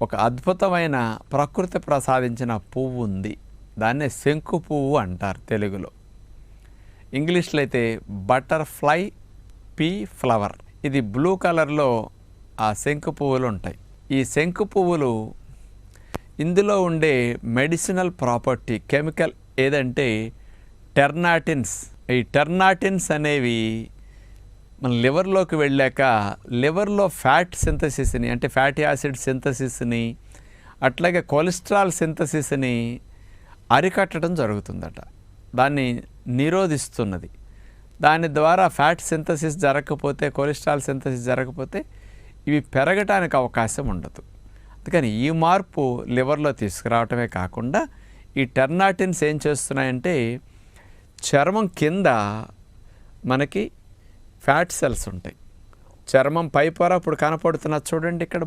ఒక అద్భుతమైన ప్రకృతి ప్రసాదించిన పువ్వు ఉంది. దాన్నే శంకు పువ్వు అంటారు తెలుగులో. ఇంగ్లీష్లో అయితే బటర్ఫ్లై పీ ఫ్లవర్. ఇది బ్లూ కలర్లో ఆ శంకు పువ్వులు ఉంటాయి. ఈ శంకు పువ్వులు ఇందులో ఉండే మెడిసినల్ ప్రాపర్టీ కెమికల్ ఏదంటే టెర్నాటిన్స్. ఈ టెర్నాటిన్స్ అనేవి మన లివర్లోకి వెళ్ళాక లివర్లో ఫ్యాట్ సింథసిస్ని అంటే ఫ్యాటీ యాసిడ్ సింథసిస్ని అట్లాగే కొలెస్ట్రాల్ సింథసిస్ని అరికట్టడం జరుగుతుందట. దాన్ని నిరోధిస్తున్నది. దాని ద్వారా ఫ్యాట్ సింథసిస్ జరగకపోతే, కొలెస్ట్రాల్ సింథసిస్ జరగకపోతే ఇవి పెరగటానికి అవకాశం ఉండదు. అందుకని ఈ మార్పు లివర్లో తీసుకురావటమే కాకుండా ఈ టెర్నాటిన్స్ ఏం చేస్తున్నాయంటే చర్మం కింద మనకి ఫ్యాట్ సెల్స్ ఉంటాయి. చర్మం పై పొర ఇప్పుడు కనపడుతున్నది చూడండి ఇక్కడ.